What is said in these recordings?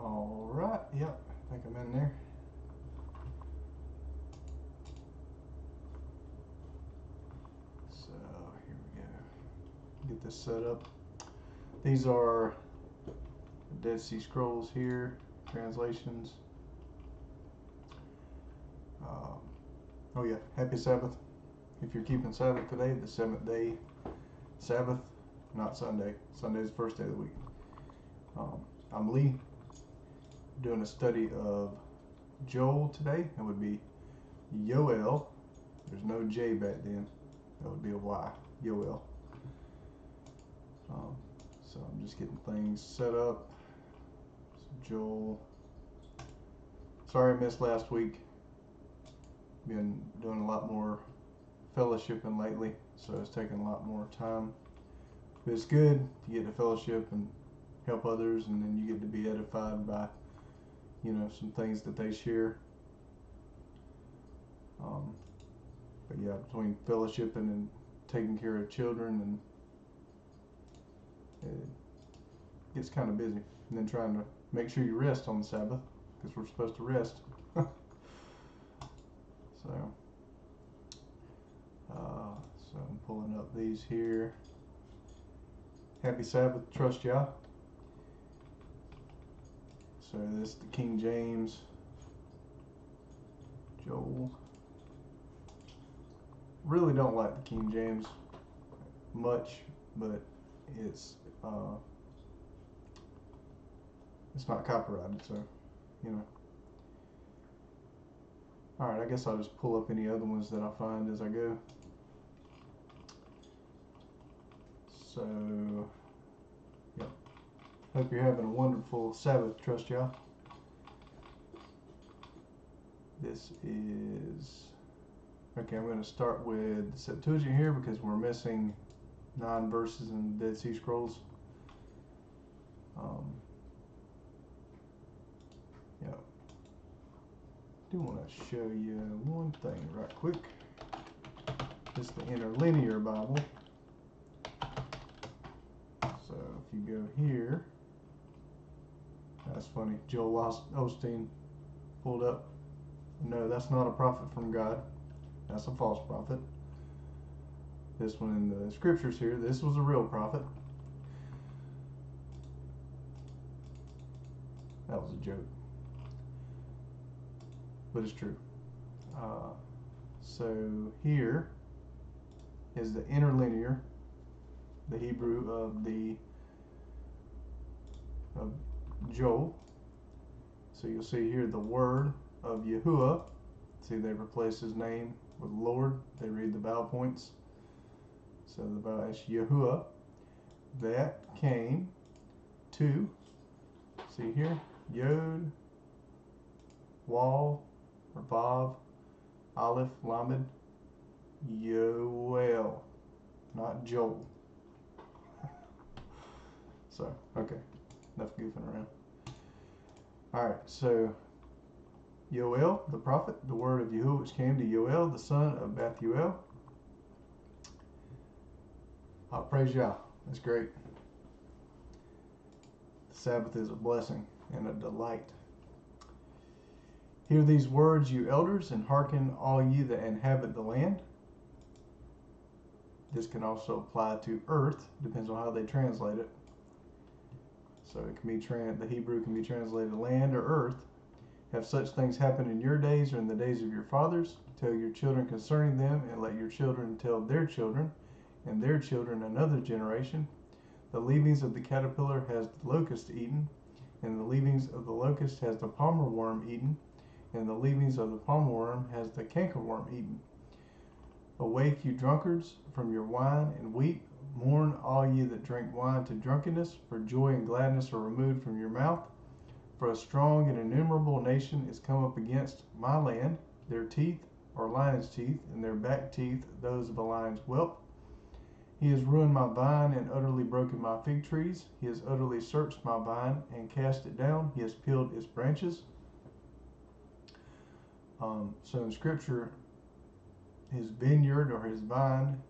All right, yep, I think I'm in there. So here we go. Get this set up. These are the Dead Sea Scrolls here, translations. Oh yeah, happy Sabbath. If you're keeping Sabbath today, the 7th-day Sabbath, not Sunday. Sunday's the first day of the week. I'm Lee, doing a study of Joel today. It would be Yoel. There's no J back then. That would be a Y. Yoel. So I'm just getting things set up. So Joel. Sorry I missed last week. Been doing a lot more fellowshipping lately, so it's taking a lot more time. But it's good to get to fellowship and help others, and then you get to be edified by, some things that they share. But yeah, between fellowshipping and taking care of children, and it gets kind of busy. And then trying to make sure you rest on the Sabbath, because we're supposed to rest. So I'm pulling up these here. Happy Sabbath, trust y'all. So this is the King James. Joel. Really don't like the King James much, but it's not copyrighted, so Alright, I guess I'll just pull up any other ones that I find as I go. So, yep. Hope you're having a wonderful Sabbath, trust y'all. This is, okay, I'm going to start with the Septuagint here because we're missing 9 verses in the Dead Sea Scrolls. Yeah. I do want to show you one thing right quick. This is the Interlinear Bible. So if you go here, that's funny. Joel Osteen pulled up. No, that's not a prophet from God. That's a false prophet. This one in the scriptures here, this was a real prophet. That was a joke. But it's true. So here is the interlinear, the Hebrew of Joel. So you'll see here the word of Yahuwah. See, they replace his name with Lord. They read the vowel points. So the vowel is Yahuwah. That came to, see here, Yod, Wal, or Vav, Aleph, Lamed, Yoel, not Joel. So, okay, enough goofing around. Alright, so Yoel, the prophet, the word of Yahuwah which came to Yoel, the son of Bethuel. Praise Yah. That's great. The Sabbath is a blessing and a delight. Hear these words, you elders, and hearken all ye that inhabit the land. This can also apply to earth, depends on how they translate it. So it can be the Hebrew can be translated land or earth. Have such things happen in your days or in the days of your fathers. Tell your children concerning them, and let your children tell their children, and their children another generation. The leavings of the caterpillar has the locust eaten, and the leavings of the locust has the palmer worm eaten, and the leavings of the palmer worm has the cankerworm eaten. Awake, you drunkards, from your wine, and weep. Mourn, all ye that drink wine to drunkenness, for joy and gladness are removed from your mouth. For a strong and innumerable nation is come up against my land. Their teeth are lion's teeth, and their back teeth those of a lion's whelp. He has ruined my vine and utterly broken my fig trees. He has utterly searched my vine and cast it down. He has peeled its branches. So in Scripture, his vineyard or his vine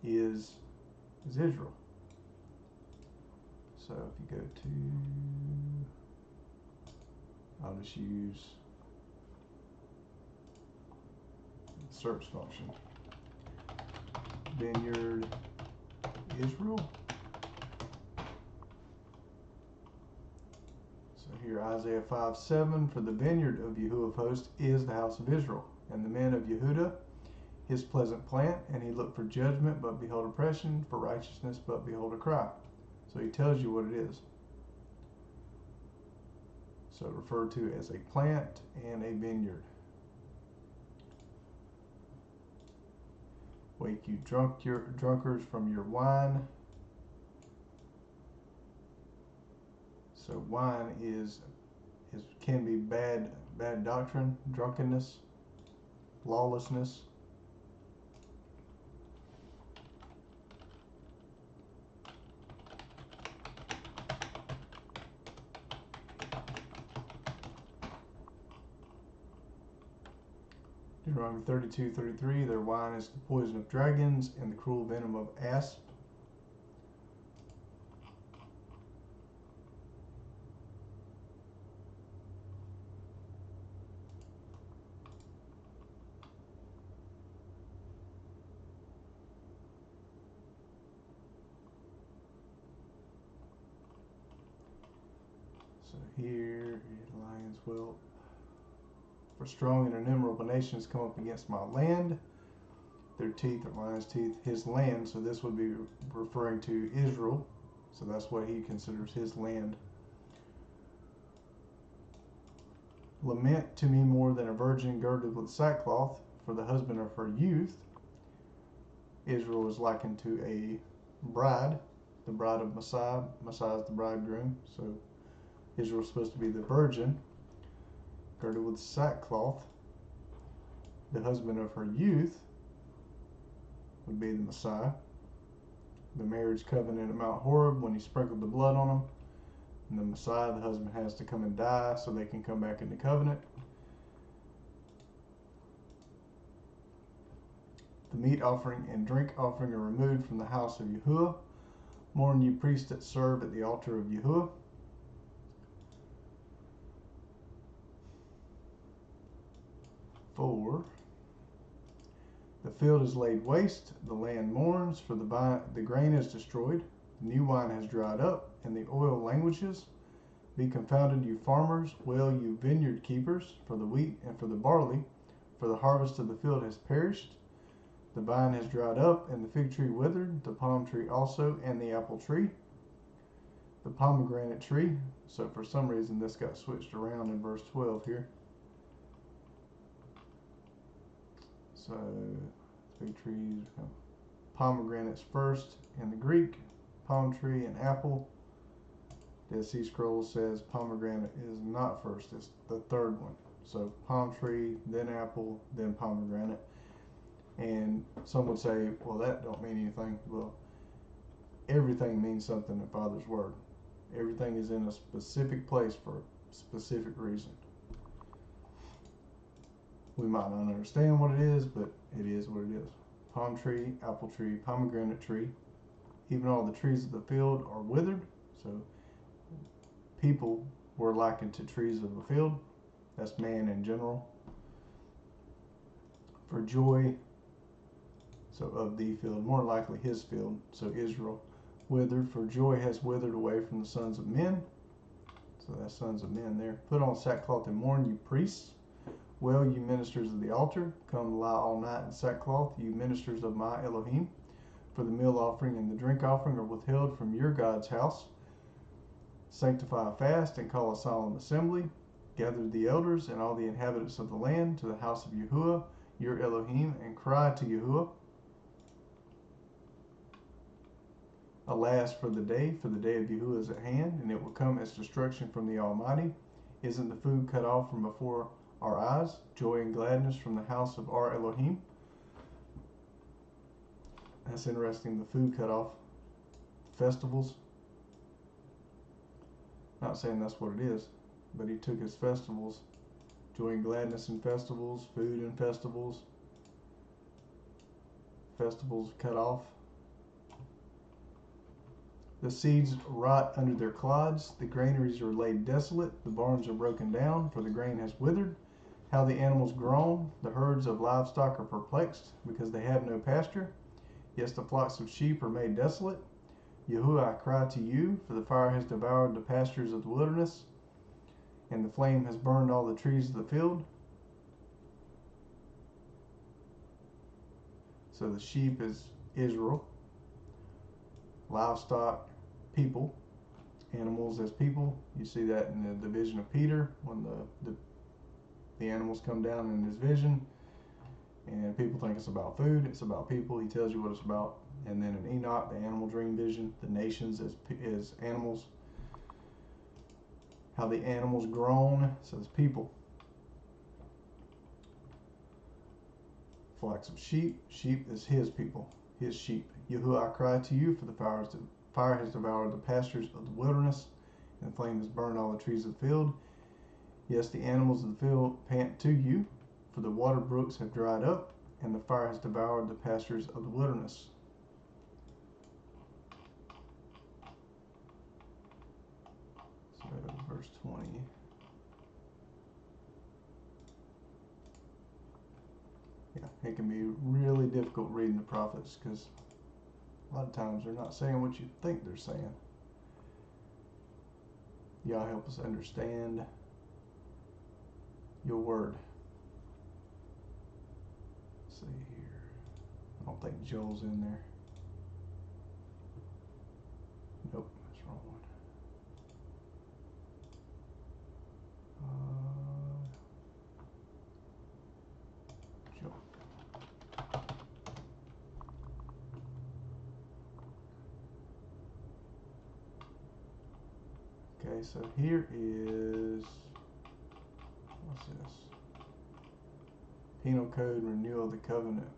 is Israel. So if you go to I'll just use the search function. Vineyard Israel. So here Isaiah 5:7, for the vineyard of Yahuwah of hosts is the house of Israel, and the men of Yehuda his pleasant plant, and he looked for judgment, but behold oppression, for righteousness, but behold a cry. So he tells you what it is. So referred to as a plant and a vineyard. Wake you drunkards from your wine. So wine can be bad doctrine, drunkenness, lawlessness. Deuteronomy 32:33, their wine is the poison of dragons and the cruel venom of asp. So here, lions will. For strong and innumerable nations come up against my land. Their teeth are lion's teeth, his land. So this would be referring to Israel. So that's what he considers his land. Lament to me more than a virgin girded with sackcloth, for the husband of her youth. Israel is likened to a bride, the bride of Messiah. Messiah is the bridegroom. So Israel is supposed to be the virgin, girded with sackcloth. The husband of her youth would be the Messiah. The marriage covenant at Mount Horeb, when he sprinkled the blood on them. And the Messiah, the husband, has to come and die so they can come back into covenant. The meat offering and drink offering are removed from the house of Yahuwah. Mourn you priests that serve at the altar of Yahuwah. For the field is laid waste, the land mourns, for the grain is destroyed, the new wine has dried up, and the oil languishes. Be confounded, you farmers, wail, you vineyard keepers, for the wheat and for the barley, for the harvest of the field has perished. The vine has dried up, and the fig tree withered, the palm tree also, and the apple tree, the pomegranate tree. So for some reason this got switched around in verse 12 here. So fig trees, pomegranates first in the Greek, palm tree and apple. Dead Sea Scrolls says pomegranate is not first, it's the third one. So palm tree, then apple, then pomegranate. And some would say, well, that don't mean anything. Well, everything means something in Father's Word. Everything is in a specific place for a specific reason. We might not understand what it is, but it is what it is. Palm tree, apple tree, pomegranate tree. Even all the trees of the field are withered. So people were likened to trees of the field. That's man in general. For joy, so of the field, more likely his field, so Israel, withered, for joy has withered away from the sons of men. So that's sons of men there. Put on sackcloth and mourn, you priests. Well, you ministers of the altar, come lie all night in sackcloth, you ministers of my Elohim. For the meal offering and the drink offering are withheld from your God's house. Sanctify a fast and call a solemn assembly. Gather the elders and all the inhabitants of the land to the house of Yahuwah, your Elohim, and cry to Yahuwah. Alas for the day of Yahuwah is at hand, and it will come as destruction from the Almighty. Isn't the food cut off from before our eyes, joy and gladness from the house of our Elohim? That's interesting, the food cut off. Festivals. Not saying that's what it is, but he took his festivals, joy and gladness in festivals, food in festivals, festivals cut off. The seeds rot under their clods. The granaries are laid desolate. The barns are broken down, for the grain has withered. How the animals groan. The herds of livestock are perplexed, because they have no pasture. Yes, the flocks of sheep are made desolate. Yahuwah, I cry to you, for the fire has devoured the pastures of the wilderness, and the flame has burned all the trees of the field. So the sheep is Israel, livestock, people, animals as people. You see that in the vision of Peter, when the animals come down in his vision, and people think it's about food. It's about people. He tells you what it's about. And then in Enoch, the animal dream vision, the nations as animals. How the animals groan, says people. Flocks of sheep. Sheep is his people, his sheep. Yahuwah, I cry to you, for the fire has devoured the pastures of the wilderness, and the flame has burned all the trees of the field. Yes, the animals of the field pant to you, for the water brooks have dried up, and the fire has devoured the pastures of the wilderness. So, verse 20. Yeah, it can be really difficult reading the prophets, because a lot of times they're not saying what you think they're saying. Y'all help us understand your word. Let's see here. I don't think Joel's in there. Nope, that's the wrong one. Joel. Okay, so here is, what's this? Penal Code Renewal of the Covenant.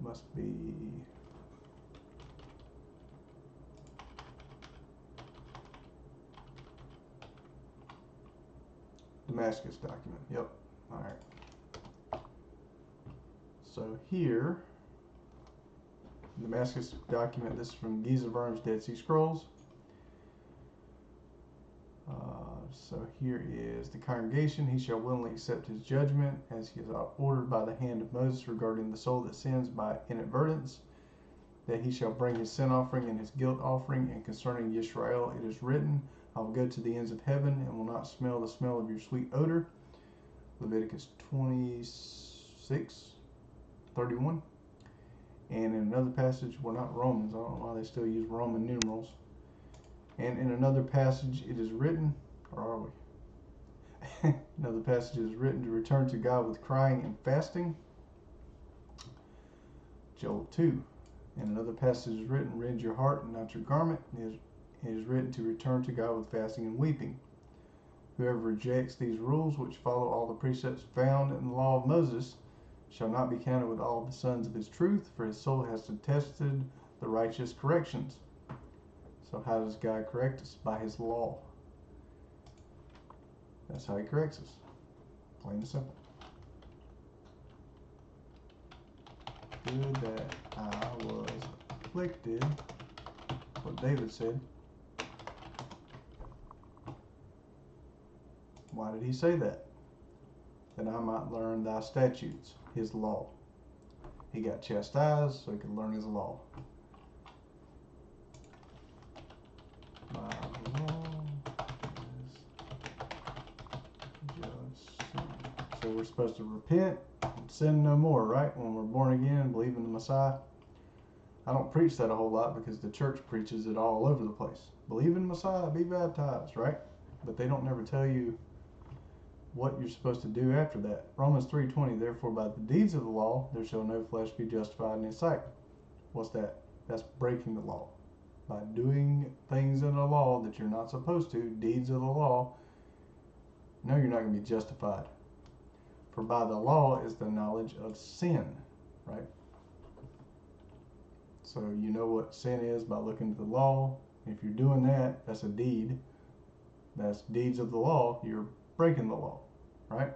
Must be Damascus document. Yep. All right. So here, Damascus document. This is from Giza Verm's Dead Sea Scrolls. So here is the congregation. He shall willingly accept his judgment, as he is ordered by the hand of Moses regarding the soul that sins by inadvertence, that he shall bring his sin offering and his guilt offering. And concerning Yisrael it is written, I will go to the ends of heaven and will not smell the smell of your sweet odor. Leviticus 26:31. And in another passage, well, not Romans, I don't know why they still use Roman numerals. And in another passage it is written, or are we? Another passage is written to return to God with crying and fasting. Joel 2. And another passage is written, rend your heart and not your garment. It is written to return to God with fasting and weeping. Whoever rejects these rules, which follow all the precepts found in the law of Moses, shall not be counted with all the sons of his truth, for his soul has detested the righteous corrections. So how does God correct us? By his law. That's how he corrects us. Plain and simple. Good that I was afflicted. What David said. Why did he say that? That I might learn thy statutes, his law. He got chastised so he could learn his law. My law is just sin. So we're supposed to repent and sin no more, right? When we're born again and believe in the Messiah. I don't preach that a whole lot because the church preaches it all over the place. Believe in the Messiah, be baptized, right? But they don't never tell you what you're supposed to do after that. Romans 3:20, therefore by the deeds of the law there shall no flesh be justified in his sight. What's that? That's breaking the law. By doing things in the law that you're not supposed to, deeds of the law, no, you're not going to be justified. For by the law is the knowledge of sin, right? So you know what sin is by looking at the law. If you're doing that, that's a deed. That's deeds of the law. You're breaking the law, right?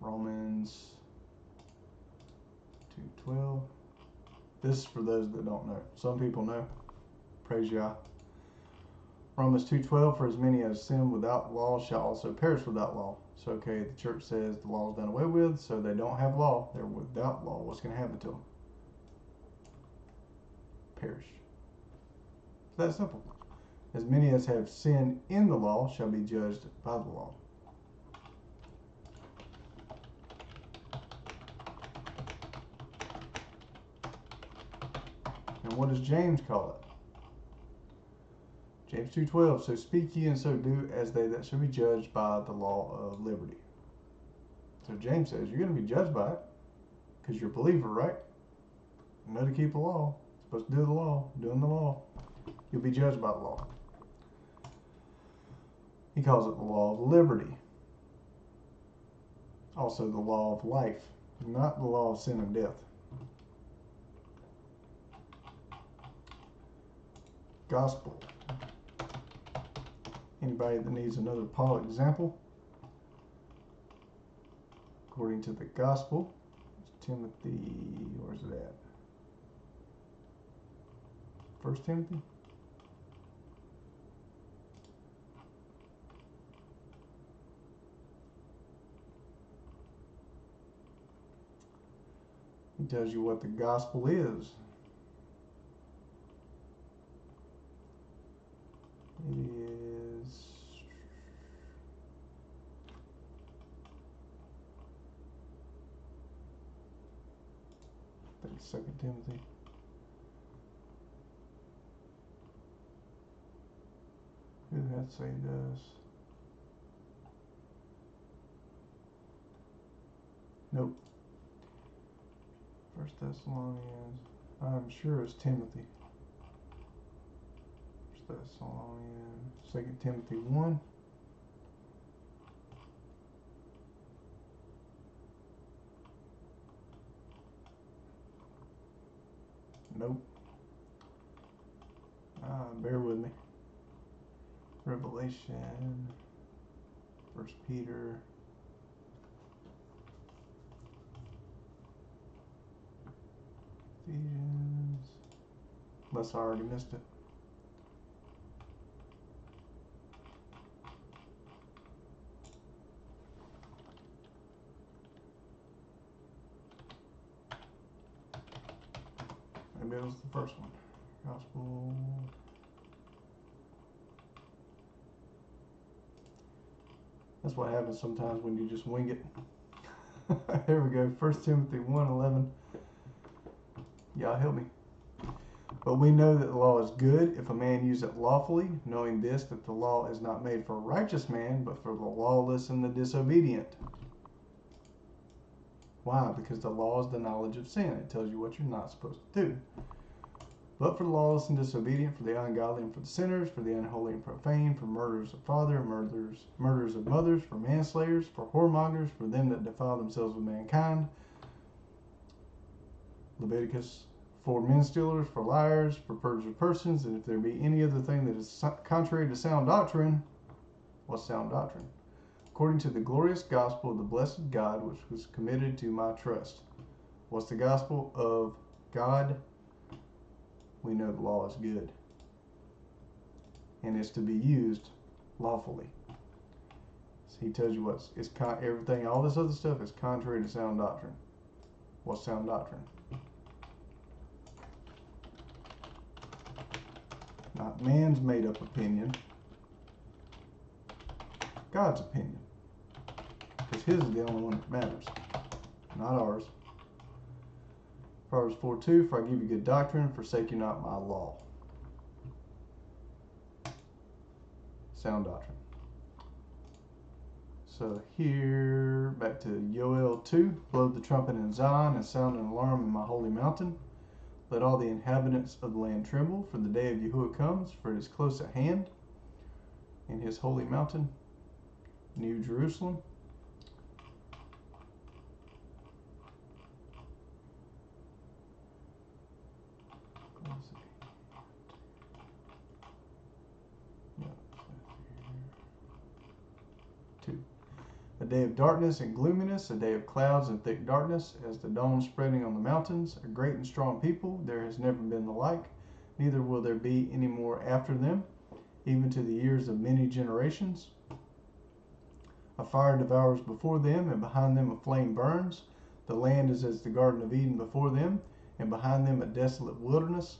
Romans 2:12. This is for those that don't know. Some people know. Praise Yah. Romans 2:12, for as many as sin without law shall also perish without law. So, okay, the church says the law is done away with, so they don't have law. They're without law. What's going to happen to them? Perish. It's that simple. As many as have sinned in the law shall be judged by the law. And what does James call it? James 2:12, so speak ye and so do as they that shall be judged by the law of liberty. So James says you're going to be judged by it because you're a believer, right? You know to keep the law. You're supposed to do the law. Doing the law. You'll be judged by the law. He calls it the law of liberty. Also the law of life, not the law of sin and death. Gospel. Anybody that needs another Paul example? According to the gospel, Timothy, where's it at? 1 Timothy? He tells you what the gospel is. It is I think 2 Timothy. Who did that say does? Nope. 1 Thessalonians. I'm sure it's Timothy. 1 Thessalonians. 2 Timothy 1. Nope. Bear with me. Revelation. 1 Peter. Ephesians. Unless I already missed it. Maybe it was the first one. Gospel. That's what happens sometimes when you just wing it. Here we go. 1 Timothy 1:11. Y'all help me. But we know that the law is good if a man use it lawfully, knowing this, that the law is not made for a righteous man, but for the lawless and the disobedient. Why? Because the law is the knowledge of sin. It tells you what you're not supposed to do. But for the lawless and disobedient, for the ungodly and for the sinners, for the unholy and profane, for murderers of father, murderers of mothers, for manslayers, for whoremongers, for them that defile themselves with mankind. Leviticus, for men stealers, for liars, for perjured persons, and if there be any other thing that is contrary to sound doctrine. What's sound doctrine? According to the glorious gospel of the blessed God, which was committed to my trust. What's the gospel of God? We know the law is good. And it's to be used lawfully. So he tells you everything, all this other stuff is contrary to sound doctrine. What's sound doctrine? Not man's made up opinion. God's opinion. Because his is the only one that matters. Not ours. Proverbs 4:2, for I give you good doctrine, forsake you not my law. Sound doctrine. So here, back to Yoel 2, blow the trumpet in Zion and sound an alarm in my holy mountain. Let all the inhabitants of the land tremble, for the day of Yahuwah comes, for it is close at hand. In his holy mountain, New Jerusalem. A day of darkness and gloominess, a day of clouds and thick darkness, as the dawn spreading on the mountains, a great and strong people, there has never been the like, neither will there be any more after them, even to the years of many generations. A fire devours before them, and behind them a flame burns. The land is as the Garden of Eden before them, and behind them a desolate wilderness.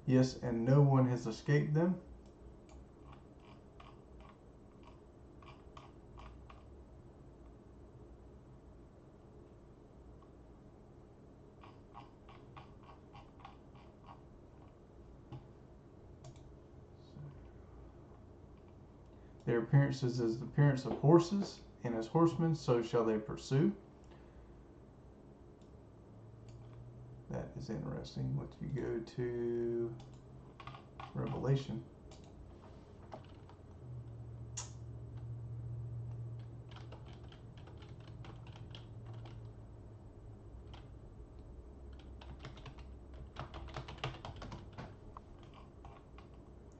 Yes, and no one has escaped them. Their appearance is as the appearance of horses, and as horsemen so shall they pursue. That is interesting. If you go to Revelation,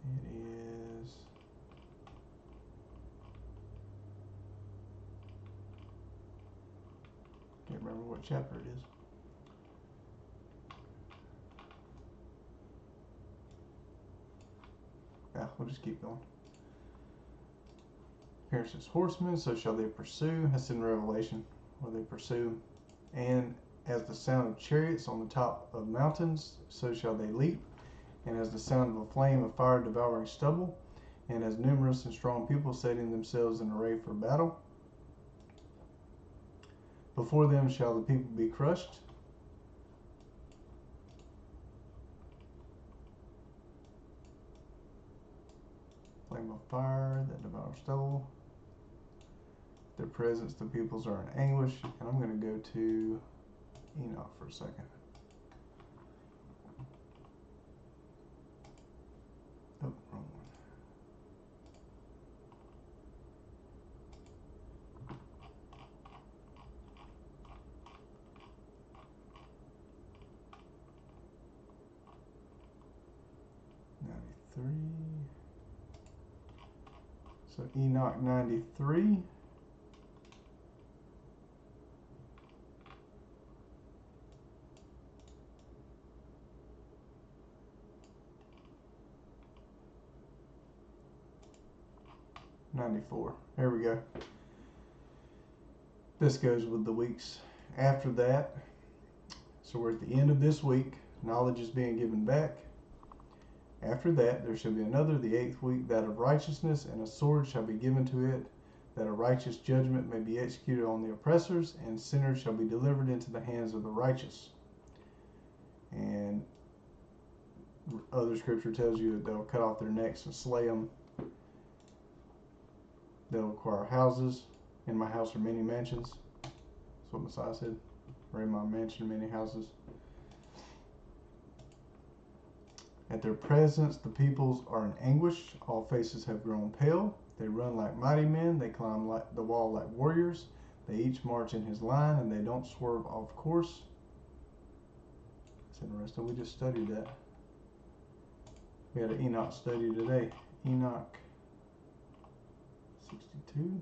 it is can't remember what chapter it is. Yeah, we'll just keep going. Appearance as horsemen, so shall they pursue. That's in Revelation, where they pursue. And as the sound of chariots on the top of mountains, so shall they leap. And as the sound of a flame of fire devouring stubble, and as numerous and strong people setting themselves in array for battle. Before them shall the people be crushed. Flame of fire that devours stubble. Their presence, the peoples are in anguish. And I'm going to go to Enoch for a second. Oh, wrong one. So Enoch 93. There we go. This goes with the weeks after that. So we're at the end of this week. Knowledge is being given back. After that, there shall be another, the 8th week, that of righteousness, and a sword shall be given to it, that a righteous judgment may be executed on the oppressors, and sinners shall be delivered into the hands of the righteous. And other scripture tells you that they'll cut off their necks and slay them. They'll acquire houses. In my house are many mansions. That's what Messiah said. Or in my mansion many houses. At their presence the peoples are in anguish. All faces have grown pale. They run like mighty men. They climb like the wall like warriors. They each march in his line, and they don't swerve off course. That's interesting. We just studied that. We had an Enoch study today. Enoch 62.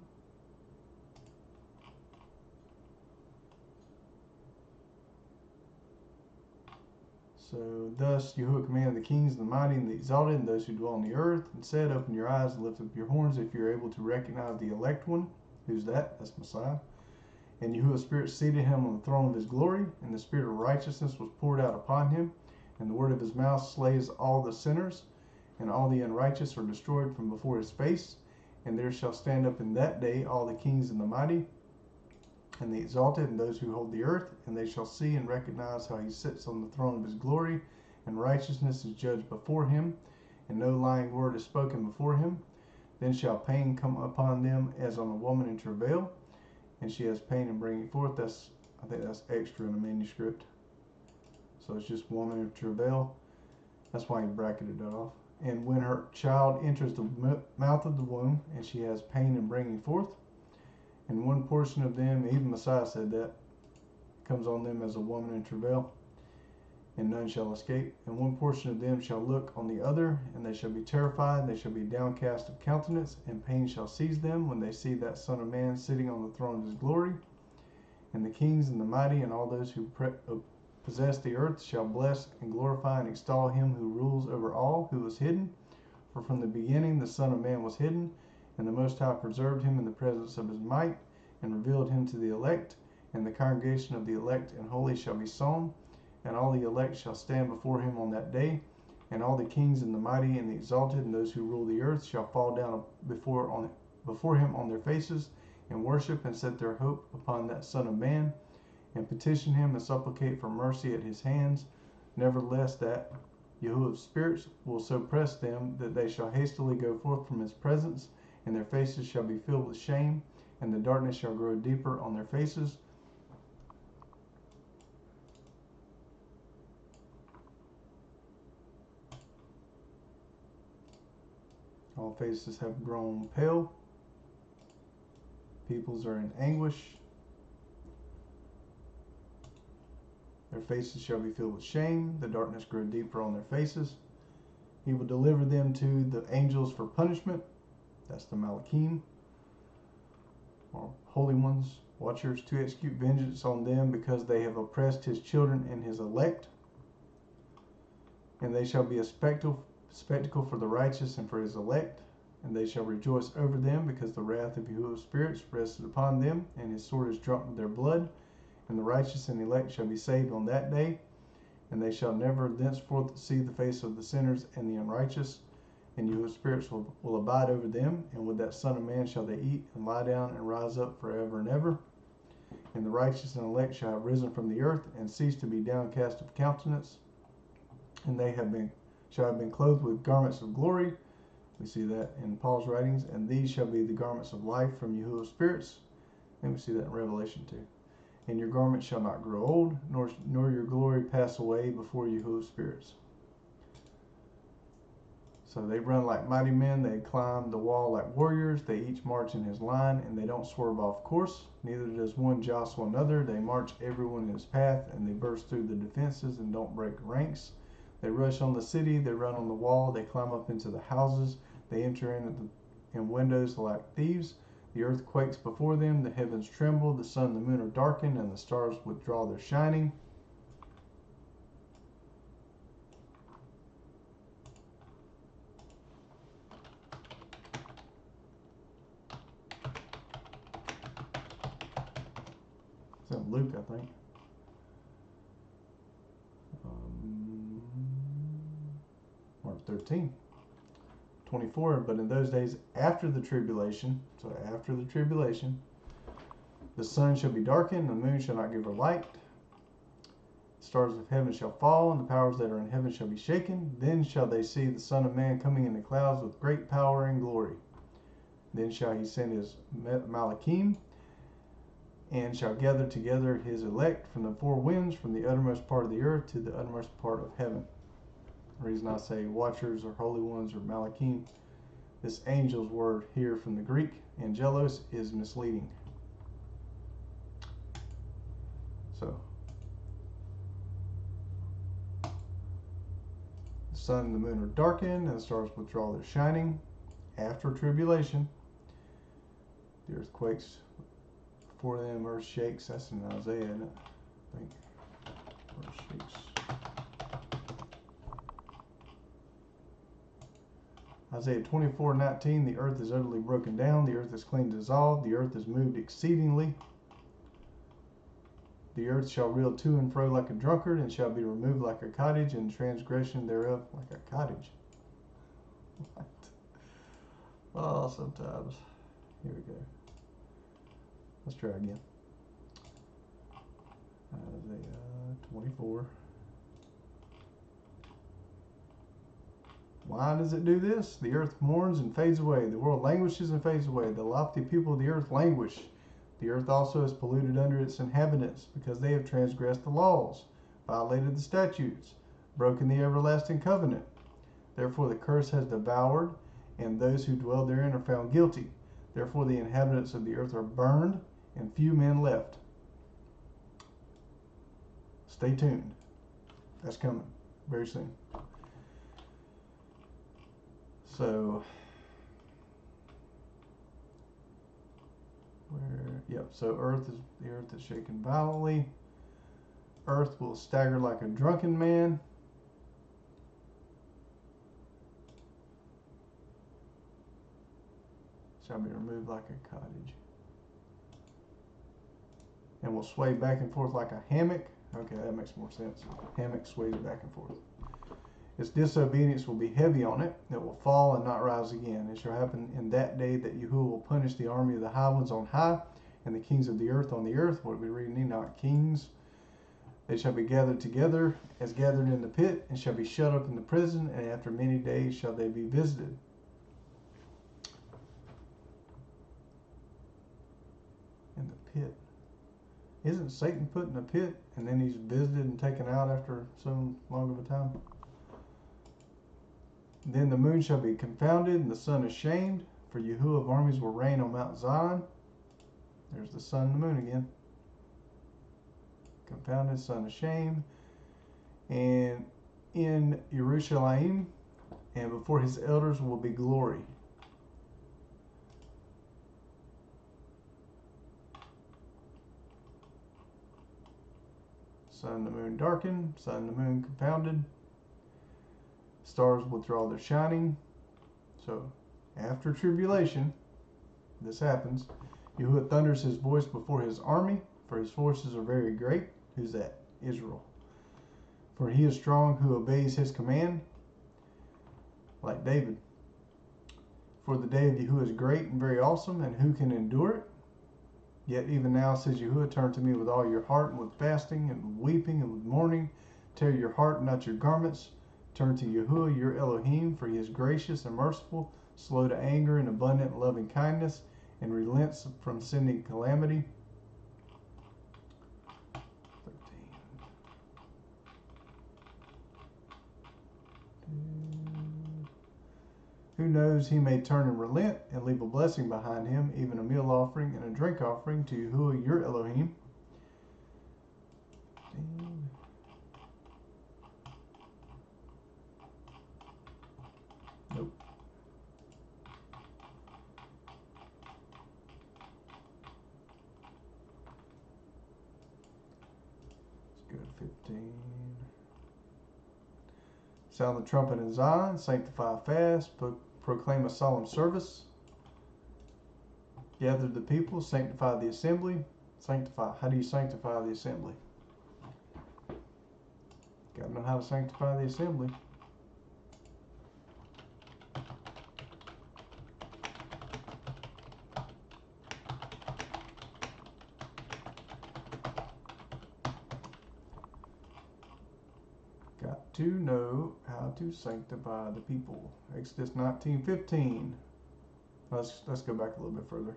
So thus Yahuwah commanded the kings and the mighty and the exalted and those who dwell on the earth, and said, open your eyes and lift up your horns if you're able to recognize the elect one. Who's that? That's Messiah. And Yahuwah's spirit seated him on the throne of his glory, and the spirit of righteousness was poured out upon him, and the word of his mouth slays all the sinners, and all the unrighteous are destroyed from before his face. And there shall stand up in that day all the kings and the mighty, and the exalted, and those who hold the earth, and they shall see and recognize how he sits on the throne of his glory, and righteousness is judged before him, and no lying word is spoken before him. Then shall pain come upon them as on a woman in travail, and she has pain in bringing forth. I think that's extra in the manuscript. So it's just woman in travail. That's why he bracketed that off. And when her child enters the mouth of the womb, and she has pain in bringing forth. And one portion of them, even Messiah said that, comes on them as a woman in travail. and none shall escape. And one portion of them shall look on the other, and they shall be terrified, they shall be downcast of countenance, and pain shall seize them when they see that Son of Man sitting on the throne of his glory. And the kings and the mighty and all those who possess the earth shall bless and glorify and extol him who rules over all, who was hidden. For from the beginning the Son of Man was hidden, and the Most High preserved him in the presence of his might, and revealed him to the elect. And the congregation of the elect and holy shall be sown, and all the elect shall stand before him on that day. And all the kings and the mighty and the exalted and those who rule the earth shall fall down before him on their faces, and worship and set their hope upon that Son of Man, and petition him and supplicate for mercy at his hands. Nevertheless, that Yahuwah's spirits will so press them that they shall hastily go forth from his presence, and their faces shall be filled with shame, and the darkness shall grow deeper on their faces. All faces have grown pale. Peoples are in anguish. Their faces shall be filled with shame. The darkness grow deeper on their faces. He will deliver them to the angels for punishment. That's the Malachim, or holy ones, watchers, to execute vengeance on them, because they have oppressed his children and his elect. And they shall be a spectacle for the righteous and for his elect. And they shall rejoice over them, because the wrath of Yahuwah's spirits rested upon them, and his sword is drunk with their blood. And the righteous and elect shall be saved on that day, and they shall never thenceforth see the face of the sinners and the unrighteous. And Yahuwah's spirits will abide over them, and with that Son of Man shall they eat and lie down and rise up forever and ever. And the righteous and elect shall have risen from the earth, and cease to be downcast of countenance, and they shall have been clothed with garments of glory. We see that in Paul's writings. And these shall be the garments of life from Yahuwah's spirits. And we see that in Revelation 2. And your garment shall not grow old, nor your glory pass away before Yahuwah's spirits. So they run like mighty men, they climb the wall like warriors, they each march in his line, and they don't swerve off course. Neither does one jostle another. They march everyone in his path, and they burst through the defenses and don't break ranks. They rush on the city, they run on the wall, they climb up into the houses, they enter in windows like thieves. The earth quakes before them, the heavens tremble, the sun and the moon are darkened, and the stars withdraw their shining. It's in Luke, I think. Mark 13. 24, but in those days after the tribulation, so after the tribulation, the sun shall be darkened, the moon shall not give her light, the stars of heaven shall fall, and the powers that are in heaven shall be shaken. Then shall they see the Son of Man coming in the clouds with great power and glory. Then shall he send his Malachim, and shall gather together his elect from the four winds, from the uttermost part of the earth to the uttermost part of heaven. The reason I say watchers or holy ones or Malachim, this angel's word here from the Greek, angelos, is misleading. So, the sun and the moon are darkened, and the stars withdraw their shining. After tribulation, the earth quakes before them, earth shakes. That's in Isaiah, isn't it? I think. Earth shakes. Isaiah 24:19, the earth is utterly broken down, the earth is clean dissolved, the earth is moved exceedingly. The earth shall reel to and fro like a drunkard, and shall be removed like a cottage, and transgression thereof like a cottage. What? Oh, sometimes. Here we go. Let's try again. Isaiah 24. Why does it do this? The earth mourns and fades away. The world languishes and fades away. The lofty people of the earth languish. The earth also is polluted under its inhabitants, because they have transgressed the laws, violated the statutes, broken the everlasting covenant. Therefore the curse has devoured, and those who dwell therein are found guilty. Therefore the inhabitants of the earth are burned, and few men left. Stay tuned. That's coming very soon. So, so the earth is shaken violently. Earth will stagger like a drunken man. Shall be removed like a cottage. And will sway back and forth like a hammock. Okay, that makes more sense. Hammock sways back and forth. Its disobedience will be heavy on it. It will fall and not rise again. It shall happen in that day that Yahuwah will punish the army of the high ones on high, and the kings of the earth on the earth. What we read in Enoch, kings. They shall be gathered together as gathered in the pit, and shall be shut up in the prison, and after many days shall they be visited. In the pit. Isn't Satan put in a pit, and then he's visited and taken out after so long of a time? Then the moon shall be confounded, and the sun ashamed, for Yahuwah of armies will reign on Mount Zion. There's the sun and the moon again. Confounded, sun ashamed. And in Jerusalem, and before his elders will be glory. Sun and the moon darkened, sun and the moon confounded. Stars withdraw their shining. So, after tribulation, this happens. Yahuwah thunders his voice before his army, for his forces are very great. Who's that? Israel. For he is strong who obeys his command, like David. For the day of Yahuwah is great and very awesome, and who can endure it? Yet even now, says Yahuwah, turn to me with all your heart, and with fasting, and with weeping, and with mourning. Tear your heart, not your garments. Turn to Yahuwah, your Elohim, for he is gracious and merciful, slow to anger, and abundant in loving kindness, and relents from sending calamity. 13. Who knows, he may turn and relent, and leave a blessing behind him, even a meal offering and a drink offering to Yahuwah, your Elohim. 15. Nope. Let's go to 15. Sound the trumpet in Zion, sanctify a fast, proclaim a solemn service. Gather the people, sanctify the assembly. Sanctify. How do you sanctify the assembly? Gotta know how to sanctify the assembly. Got to know how to sanctify the people. Exodus 19:15. Let's go back a little bit further.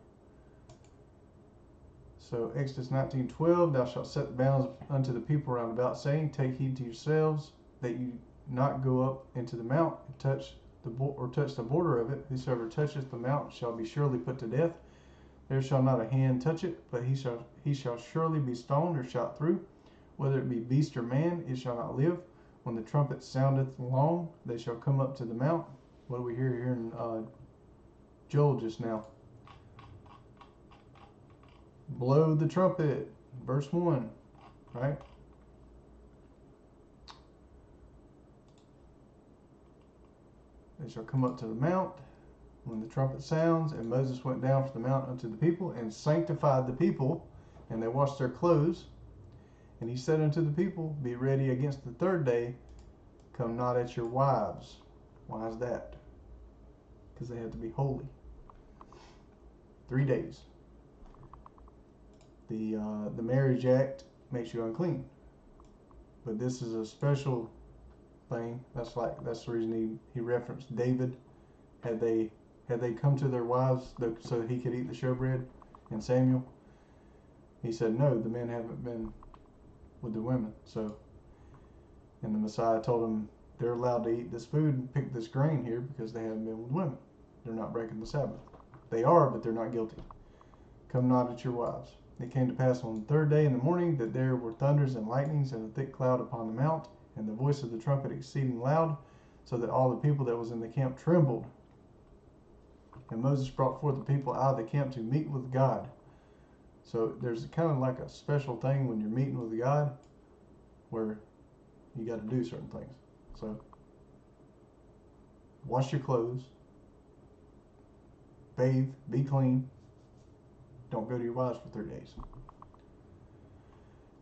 So Exodus 19:12, thou shalt set the bounds unto the people round about, saying, take heed to yourselves that you not go up into the mount and touch the border of it. Whosoever toucheth the mount shall be surely put to death. There shall not a hand touch it, but he shall surely be stoned or shot through. Whether it be beast or man, it shall not live. When the trumpet soundeth long, they shall come up to the mount. What do we hear here in Joel just now? Blow the trumpet, verse 1, right? They shall come up to the mount when the trumpet sounds, and Moses went down from the mount unto the people and sanctified the people, and they washed their clothes. And he said unto the people, be ready against the third day, come not at your wives. Why is that? Because they have to be holy. 3 days. The marriage act makes you unclean, but this is a special thing. That's the reason he referenced David. Had they come to their wives so he could eat the showbread in Samuel, he said no, the men haven't been with the women. So, and the Messiah told them they're allowed to eat this food and pick this grain here because they haven't been with women. They're not breaking the Sabbath. They are, but they're not guilty. Come not at your wives. It came to pass on the third day in the morning that there were thunders and lightnings and a thick cloud upon the mount, and the voice of the trumpet exceeding loud, so that all the people that was in the camp trembled. And Moses brought forth the people out of the camp to meet with God. So there's kind of like a special thing when you're meeting with God where you got to do certain things. So wash your clothes, bathe, be clean, don't go to your wives for 3 days.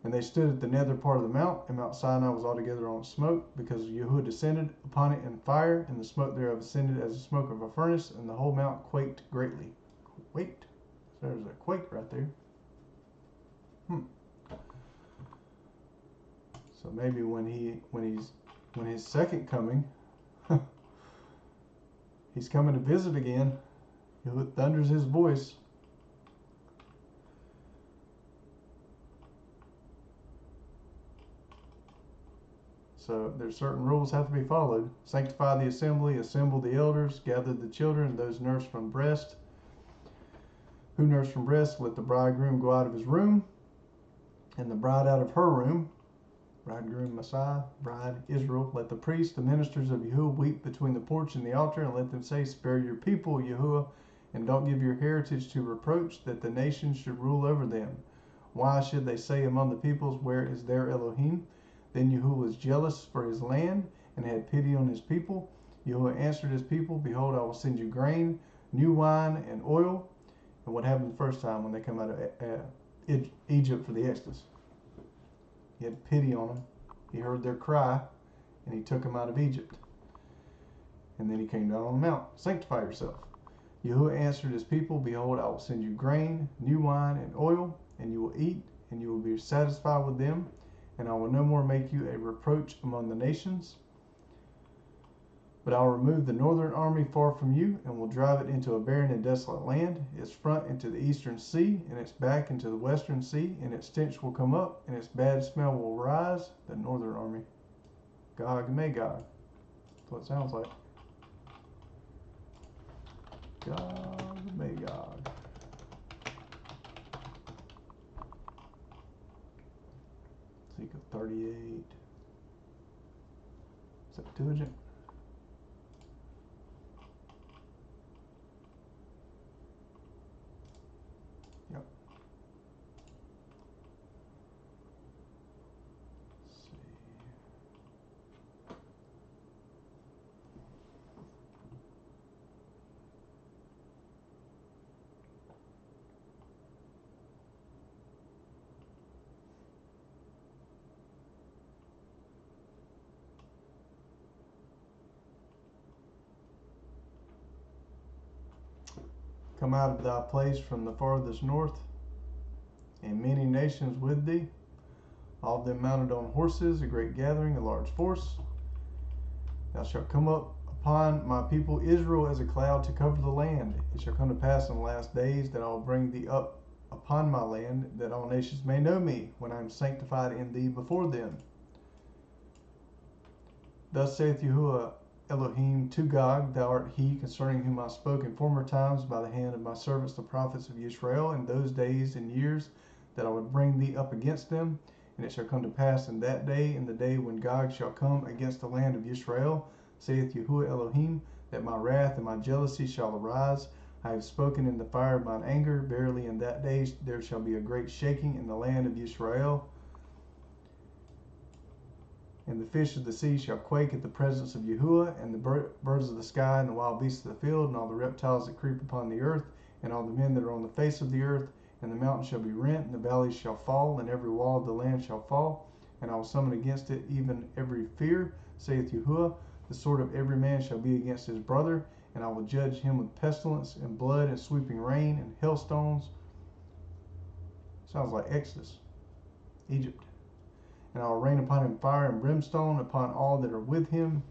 And they stood at the nether part of the mount, and Mount Sinai was altogether on smoke, because Yahuwah descended upon it in fire, and the smoke thereof ascended as the smoke of a furnace, and the whole mount quaked greatly. Quaked? There's a quake right there. So maybe when his second coming, he's coming to visit again. Yahuwah thunders his voice. So there's certain rules have to be followed. Sanctify the assembly, assemble the elders, gather the children, those nursed from breast. Who nursed from breast, let the bridegroom go out of his room, and the bride out of her room. Bridegroom Messiah, bride Israel. Let the priests, the ministers of Yahuwah, weep between the porch and the altar, and let them say, spare your people, Yahuwah, and don't give your heritage to reproach, that the nations should rule over them. Why should they say among the peoples, where is their Elohim? Then Yahuwah was jealous for his land, and had pity on his people. Yahuwah answered his people, behold, I will send you grain, new wine, and oil. And what happened the first time when they come out of Egypt for the Exodus? He had pity on them. He heard their cry, and he took them out of Egypt. And then he came down on the mount. Sanctify yourself. Yahuwah answered his people, behold, I will send you grain, new wine, and oil, and you will eat, and you will be satisfied with them. And I will no more make you a reproach among the nations. But I will remove the northern army far from you, and will drive it into a barren and desolate land, its front into the eastern sea, and its back into the western sea, and its stench will come up, and its bad smell will rise. The northern army. Gog and Magog. That's what it sounds like. Gog and Magog. Ezekiel 38. Septuagint. Yep. Let's see. Come out of thy place from the farthest north, and many nations with thee, all of them mounted on horses, a great gathering, a large force. Thou shalt come up upon my people Israel as a cloud to cover the land. It shall come to pass in the last days that I will bring thee up upon my land, that all nations may know me, when I am sanctified in thee before them. Thus saith Yahuwah Elohim to Gog, thou art he concerning whom I spoke in former times by the hand of my servants the prophets of Israel, in those days and years that I would bring thee up against them. And it shall come to pass in that day, in the day when Gog shall come against the land of Israel, saith Yahuwah Elohim, that my wrath and my jealousy shall arise. I have spoken in the fire of mine anger. Verily in that day there shall be a great shaking in the land of Israel. And the fish of the sea shall quake at the presence of Yahuwah, and the birds of the sky, and the wild beasts of the field, and all the reptiles that creep upon the earth, and all the men that are on the face of the earth. And the mountains shall be rent, and the valleys shall fall, and every wall of the land shall fall. And I will summon against it even every fear, saith Yahuwah. The sword of every man shall be against his brother, and I will judge him with pestilence, and blood, and sweeping rain, and hailstones. Sounds like Exodus, Egypt. And I will rain upon him fire and brimstone, upon all that are with him,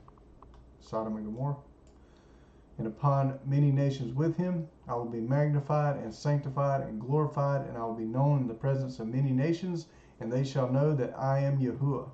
Sodom and Gomorrah, and upon many nations with him. I will be magnified and sanctified and glorified, and I will be known in the presence of many nations, and they shall know that I am Yahuwah.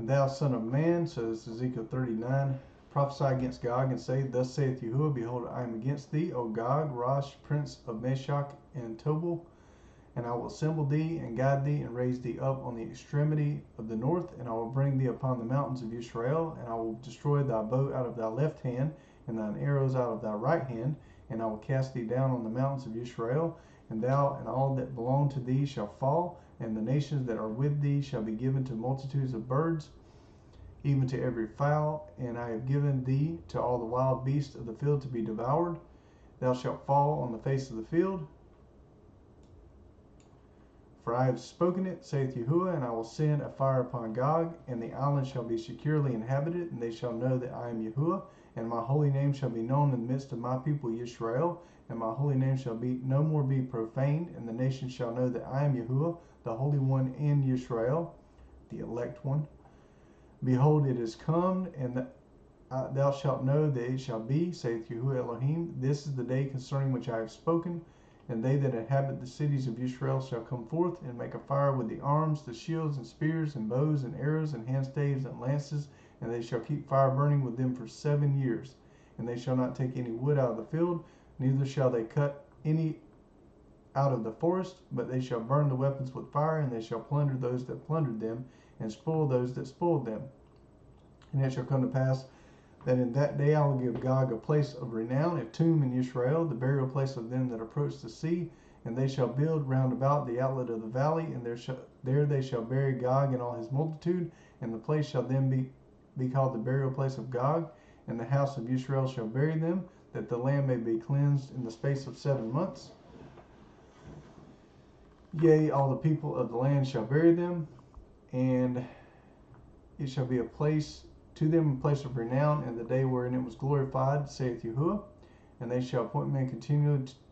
And thou son of man, so this is Ezekiel 39, prophesy against Gog, and say, Thus saith Yahuwah, Behold, I am against thee, O Gog, Rosh, prince of Meshach and Tobal, and I will assemble thee, and guide thee, and raise thee up on the extremity of the north, and I will bring thee upon the mountains of Israel, and I will destroy thy bow out of thy left hand, and thine arrows out of thy right hand, and I will cast thee down on the mountains of Israel, and thou and all that belong to thee shall fall, and the nations that are with thee shall be given to multitudes of birds, even to every fowl, and I have given thee to all the wild beasts of the field to be devoured. Thou shalt fall on the face of the field. For I have spoken it, saith Yahuwah, and I will send a fire upon Gog, and the island shall be securely inhabited, and they shall know that I am Yahuwah, and my holy name shall be known in the midst of my people Yisrael, and my holy name shall be no more be profaned, and the nations shall know that I am Yahuwah, the Holy One in Yisrael, the elect one. Behold, it is come, and thou shalt know that it shall be, saith Yahuwah Elohim. This is the day concerning which I have spoken. And they that inhabit the cities of Israel shall come forth and make a fire with the arms, the shields, and spears, and bows, and arrows, and handstaves, and lances, and they shall keep fire burning with them for 7 years. And they shall not take any wood out of the field, neither shall they cut any out of the forest, but they shall burn the weapons with fire, and they shall plunder those that plundered them, and spoil those that spoiled them. And it shall come to pass that in that day I will give Gog a place of renown, a tomb in Israel, the burial place of them that approach the sea, and they shall build round about the outlet of the valley, and there they shall bury Gog and all his multitude, and the place shall then be called the burial place of Gog, and the house of Israel shall bury them, that the land may be cleansed in the space of 7 months. Yea, all the people of the land shall bury them, and it shall be a place to them a place of renown in the day wherein it was glorified, saith Yahuwah. And they shall appoint men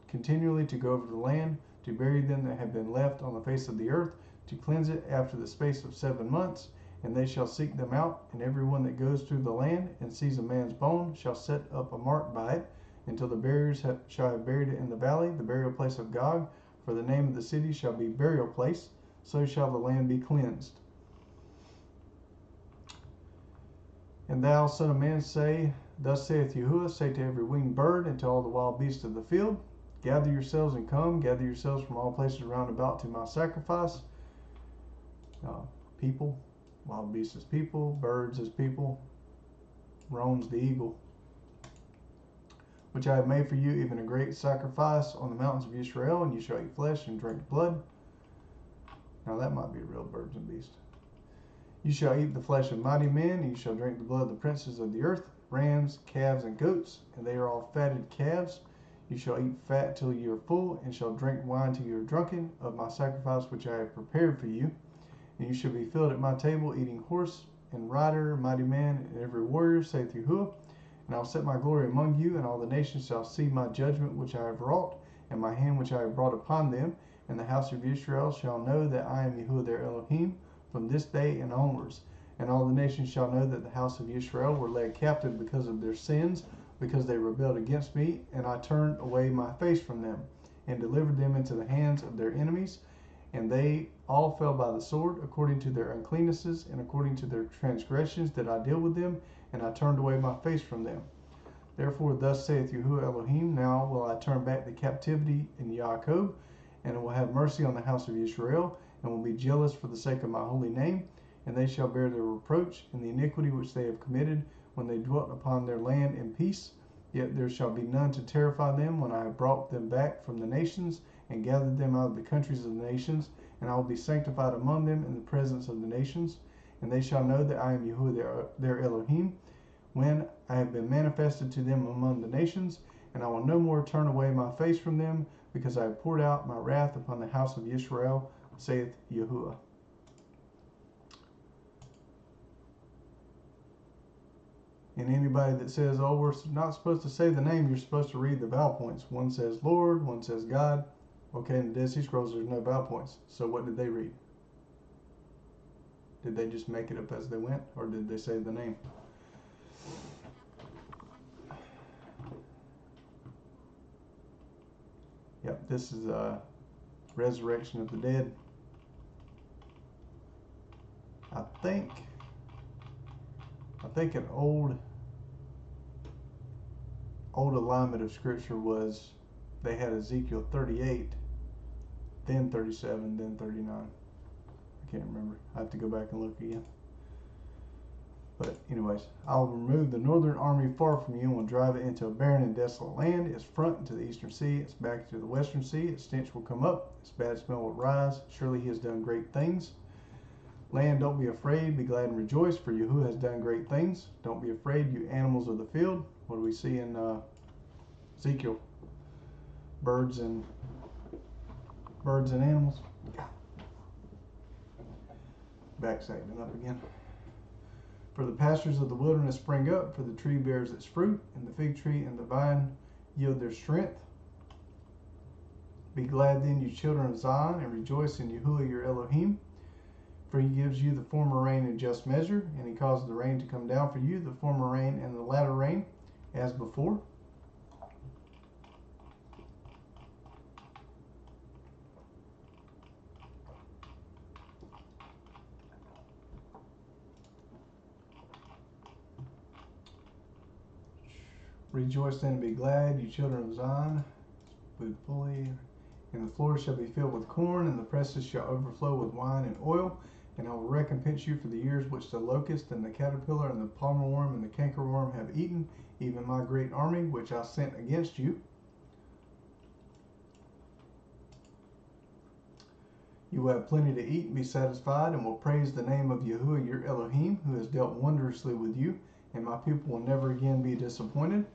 continually to go over the land, to bury them that have been left on the face of the earth, to cleanse it after the space of 7 months. And they shall seek them out, and every one that goes through the land and sees a man's bone shall set up a mark by it, until the buriers shall have buried it in the valley, the burial place of Gog. For the name of the city shall be burial place, so shall the land be cleansed. And thou, son of man, say, Thus saith Yahuwah, say to every winged bird, and to all the wild beasts of the field, Gather yourselves and come, gather yourselves from all places round about to my sacrifice. People, wild beasts as people, birds as people, roams the eagle, which I have made for you, even a great sacrifice on the mountains of Israel, and you shall eat flesh and drink blood. Now that might be real birds and beasts. You shall eat the flesh of mighty men, and you shall drink the blood of the princes of the earth, rams, calves, and goats, and they are all fatted calves. You shall eat fat till you are full, and shall drink wine till you are drunken, of my sacrifice which I have prepared for you. And you shall be filled at my table, eating horse and rider, mighty man, and every warrior, saith Yahuwah. And I will set my glory among you, and all the nations shall see my judgment which I have wrought, and my hand which I have brought upon them. And the house of Israel shall know that I am Yahuwah their Elohim, from this day and onwards. And all the nations shall know that the house of Israel were led captive because of their sins, because they rebelled against me, and I turned away my face from them, and delivered them into the hands of their enemies. And they all fell by the sword, according to their uncleannesses, and according to their transgressions did I deal with them, and I turned away my face from them. Therefore thus saith Yahuwah Elohim, Now will I turn back the captivity in Jacob, and will have mercy on the house of Israel, and will be jealous for the sake of my holy name, and they shall bear their reproach in the iniquity which they have committed when they dwelt upon their land in peace. Yet there shall be none to terrify them when I have brought them back from the nations, and gathered them out of the countries of the nations, and I will be sanctified among them in the presence of the nations. And they shall know that I am Yahuwah their Elohim, when I have been manifested to them among the nations, and I will no more turn away my face from them, because I have poured out my wrath upon the house of Israel, saith Yahuwah. And anybody that says, oh, we're not supposed to say the name, you're supposed to read the vowel points. One says Lord, one says God. Okay, in the Dead Sea Scrolls, there's no vowel points. So what did they read? Did they just make it up as they went, or did they say the name? Yep, this is resurrection of the dead. I think think an old alignment of scripture was they had Ezekiel 38, then 37, then 39. I can't remember. I have to go back and look again. But anyways, I will remove the northern army far from you and will drive it into a barren and desolate land, its front into the eastern sea, its back into the western sea. Its stench will come up, its bad smell will rise. Surely he has done great things. Land, don't be afraid, be glad and rejoice, for Yahuwah has done great things. Don't be afraid, you animals of the field. What do we see in Ezekiel? Birds and animals. Back segment up again. For the pastures of the wilderness spring up, for the tree bears its fruit, and the fig tree and the vine yield their strength. Be glad then, you children of Zion, and rejoice in Yahuwah your Elohim. For he gives you the former rain in just measure, and he causes the rain to come down for you, the former rain and the latter rain, as before. Rejoice then and be glad, you children of Zion. Food fully. And the floor shall be filled with corn, and the presses shall overflow with wine and oil. And I will recompense you for the years which the locust and the caterpillar and the palmer worm and the cankerworm have eaten, even my great army which I sent against you. You will have plenty to eat and be satisfied, and will praise the name of Yahuwah your Elohim, who has dealt wondrously with you, and my people will never again be disappointed.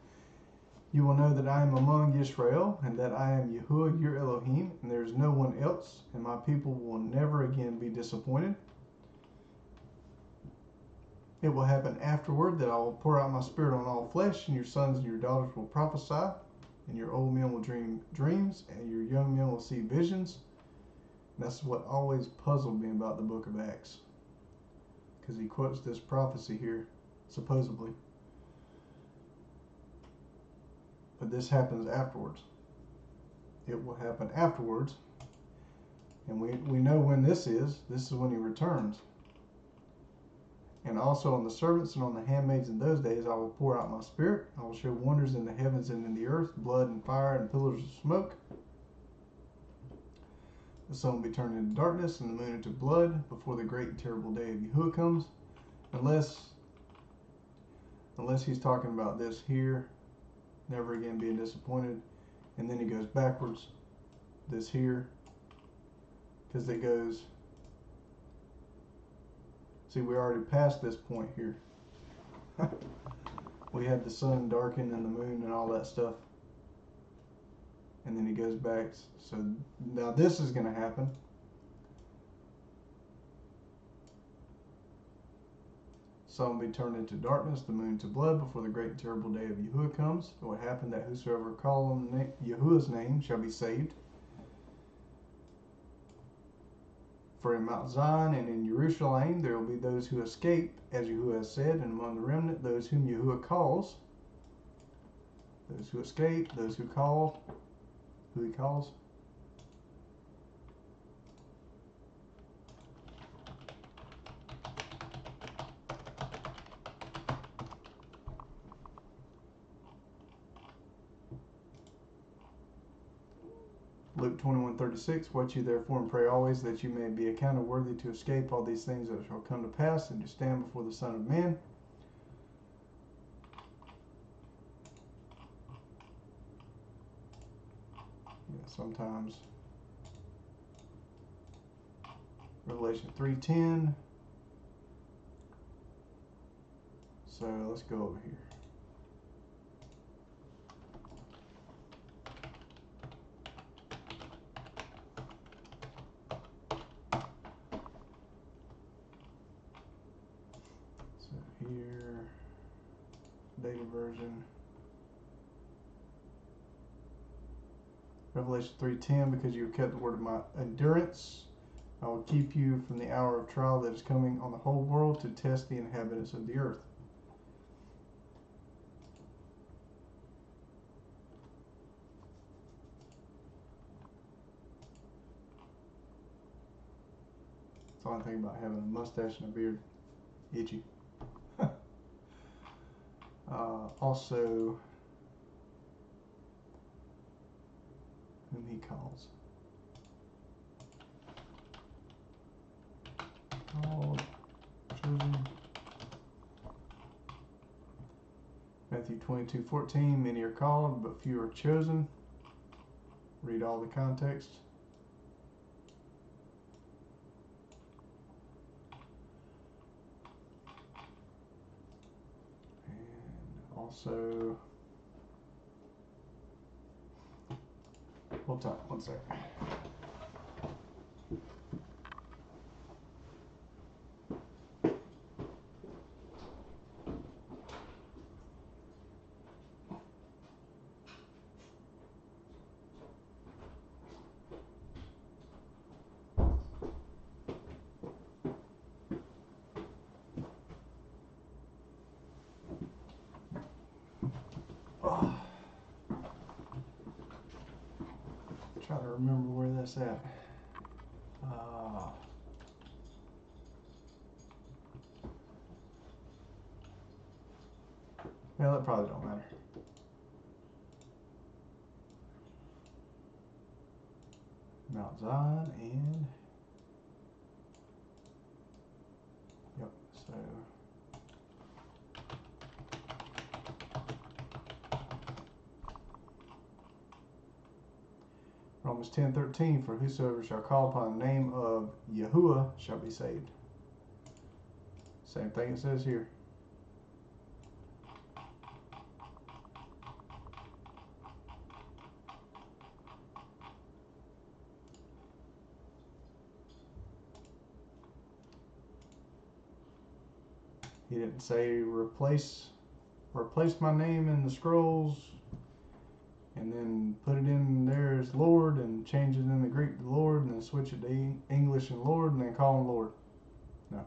You will know that I am among Israel, and that I am Yahuwah your Elohim, and there is no one else, and my people will never again be disappointed. It will happen afterward that I will pour out my spirit on all flesh, and your sons and your daughters will prophesy, and your old men will dream dreams, and your young men will see visions. And that's what always puzzled me about the book of Acts, because he quotes this prophecy here, supposedly. But this happens afterwards. It will happen afterwards. And we know when this is. This is when he returns. And also on the servants and on the handmaids in those days I will pour out my spirit. I will show wonders in the heavens and in the earth, blood and fire and pillars of smoke. The sun will be turned into darkness and the moon into blood before the great and terrible day of Yahuwah comes. Unless he's talking about this here, never again being disappointed. And then he goes backwards, this here, because it goes, see, we already passed this point here. We had the sun darken and the moon and all that stuff. And then he goes back. So now this is going to happen. Sun will be turned into darkness, the moon to blood, before the great and terrible day of Yahuwah comes. It will happen that whosoever call on Yahuwah's name shall be saved. For in Mount Zion and in Jerusalem there will be those who escape, as Yahuwah has said, and among the remnant those whom Yahuwah calls. Those who escape, those who call, who he calls. Luke 21:36, watch you therefore and pray always that you may be accounted worthy to escape all these things that shall come to pass and to stand before the Son of Man. Yeah, sometimes. Revelation 3:10. So let's go over here. Here, data version. Revelation 3:10, because you have kept the word of my endurance, I will keep you from the hour of trial that is coming on the whole world to test the inhabitants of the earth. That's the only thing about having a mustache and a beard. Itchy. Also, whom he calls. Called, chosen. Matthew 22:14, many are called, but few are chosen. Read all the context. And also, hold on, one second. Trying to remember where that's at. Well, that probably don't matter. Mount Zion and yep. So Romans 10:13, for whosoever shall call upon the name of Yahuwah shall be saved. Same thing it says here. He didn't say replace my name in the scrolls and then put it in there as Lord and change it in the Greek to Lord and then switch it to English and Lord and then call him Lord. No.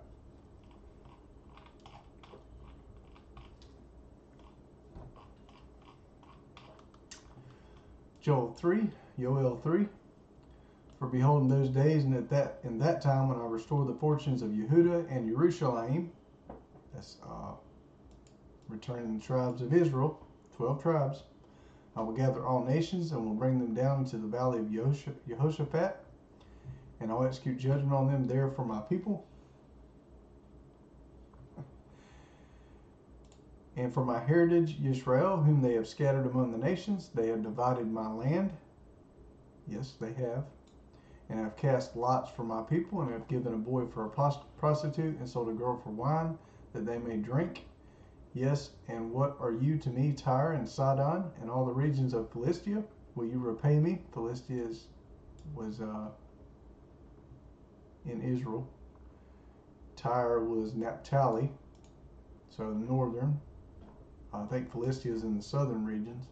Yoel 3, for behold in those days and in that time when I restore the fortunes of Yehuda and Jerusalem, that's returning the tribes of Israel, 12 tribes, I will gather all nations and will bring them down into the valley of Jehoshaphat, and I will execute judgment on them there for my people. And for my heritage Israel, whom they have scattered among the nations, they have divided my land. Yes, they have. And have cast lots for my people, and have given a boy for a prostitute, and sold a girl for wine, that they may drink. Yes, and what are you to me, Tyre and Sidon, and all the regions of Philistia? Will you repay me? Philistia was in Israel. Tyre was Naphtali, so northern. I think Philistia is in the southern regions.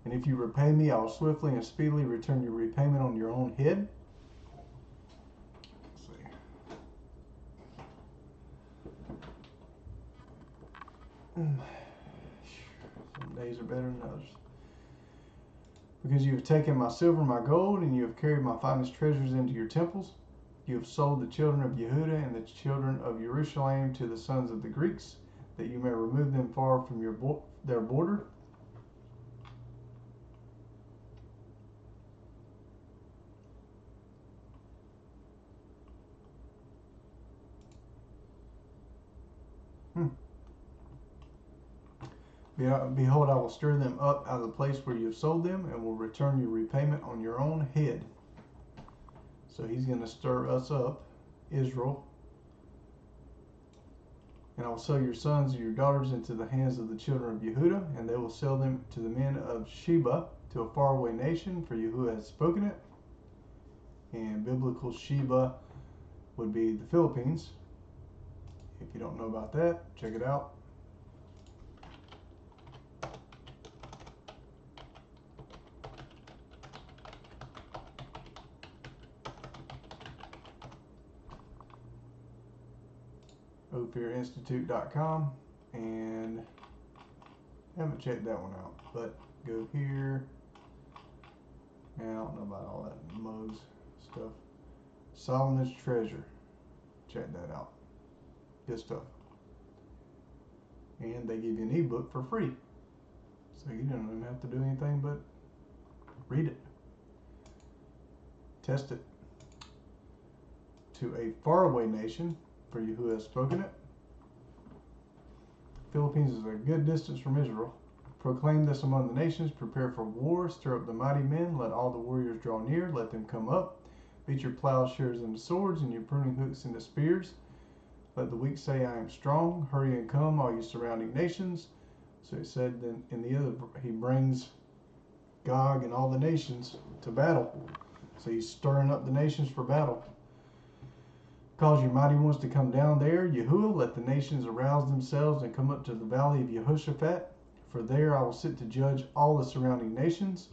And if you repay me, I will swiftly and speedily return your repayment on your own head. Let's see. Some days are better than others. Because you have taken my silver and my gold, and you have carried my finest treasures into your temples. You have sold the children of Yehuda and the children of Jerusalem to the sons of the Greeks, that you may remove them far from their border. Behold, I will stir them up out of the place where you have sold them, and will return your repayment on your own head. So he's going to stir us up, Israel. And I will sell your sons and your daughters into the hands of the children of Yehuda, and they will sell them to the men of Sheba, to a faraway nation, for Yehuda has spoken it. And biblical Sheba would be the Philippines. If you don't know about that, check it out. OphirInstitute.com, and I haven't checked that one out, but go here. Yeah, I don't know about all that mugs stuff. Solomon's Treasure, check that out. Good stuff. and they give you an ebook for free. So you don't even have to do anything but read it. Test it. To a faraway nation, for you who have spoken it. Philippines is a good distance from Israel. Proclaim this among the nations, prepare for war, stir up the mighty men, let all the warriors draw near, let them come up. Beat your plowshares into swords and your pruning hooks into spears. Let the weak say, I am strong. Hurry and come, all you surrounding nations. So he said, then in the other, he brings Gog and all the nations to battle. So he's stirring up the nations for battle. Cause your mighty ones to come down there, Yahuwah, let the nations arouse themselves and come up to the valley of Jehoshaphat. For there I will sit to judge all the surrounding nations.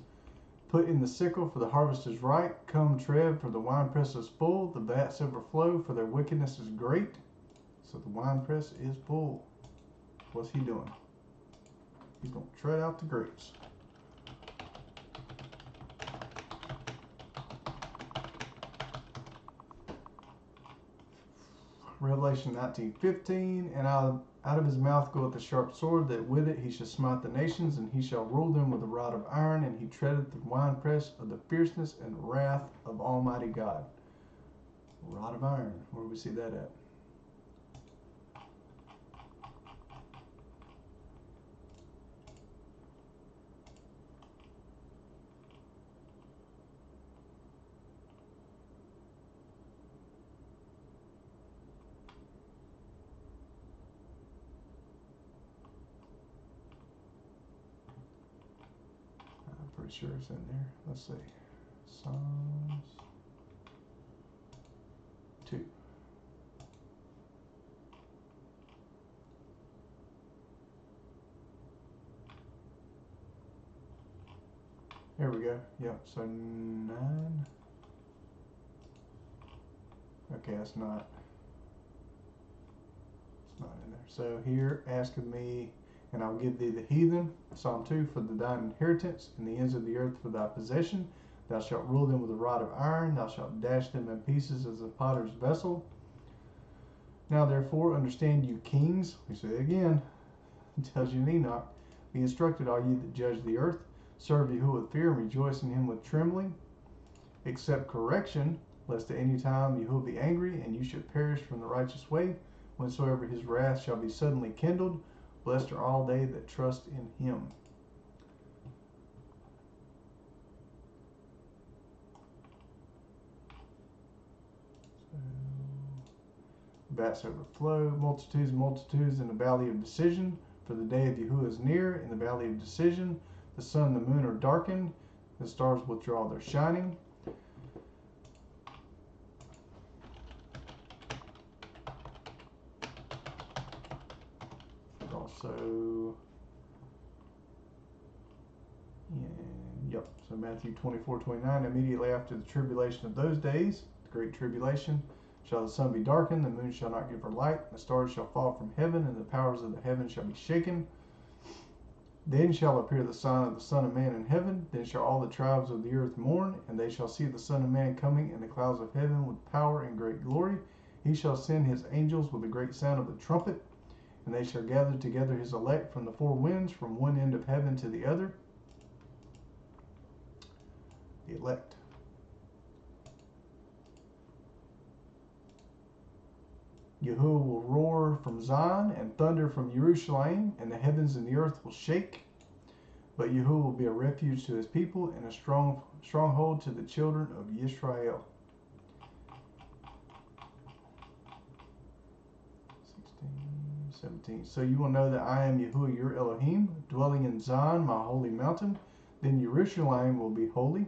Put in the sickle, for the harvest is ripe. Come tread, for the winepress is full. The vats overflow, for their wickedness is great. So the winepress is full. What's he doing? He's going to tread out the grapes. Revelation 19:15, and out of his mouth goeth a sharp sword, that with it he shall smite the nations, and he shall rule them with a rod of iron, and he treadeth the winepress of the fierceness and wrath of Almighty God. Rod of iron, where do we see that at? Pretty sure it's in there. Let's see. Psalms 2. There we go. Yep. So 9. Okay, that's not. It's not in there. So here, asketh me, and I'll give thee the heathen, Psalm 2, for thine inheritance, and the ends of the earth for thy possession. Thou shalt rule them with a rod of iron, thou shalt dash them in pieces as a potter's vessel. Now therefore understand you kings, we say it again, it tells you in Enoch, be instructed all ye that judge the earth, serve Yahuwah with fear, and rejoice in him with trembling. Accept correction, lest at any time Yahuwah be angry, and you should perish from the righteous way, whensoever his wrath shall be suddenly kindled. Blessed are all they that trust in him. Vats overflow, multitudes and multitudes in the valley of decision. For the day of Yahuwah is near, in the valley of decision. The sun and the moon are darkened, the stars withdraw their shining. Also, so Matthew 24:29, immediately after the tribulation of those days, the great tribulation, shall the sun be darkened, the moon shall not give her light, the stars shall fall from heaven, and the powers of the heaven shall be shaken. Then shall appear the sign of the Son of Man in heaven. Then shall all the tribes of the earth mourn, and they shall see the Son of Man coming in the clouds of heaven with power and great glory. He shall send his angels with a great sound of the trumpet, and they shall gather together his elect from the four winds, from one end of heaven to the other. The elect. Yahuwah will roar from Zion and thunder from Jerusalem, and the heavens and the earth will shake. But Yahuwah will be a refuge to his people and a stronghold to the children of Yisrael. 17. So you will know that I am Yahuwah your Elohim, dwelling in Zion, my holy mountain. Then Jerusalem will be holy.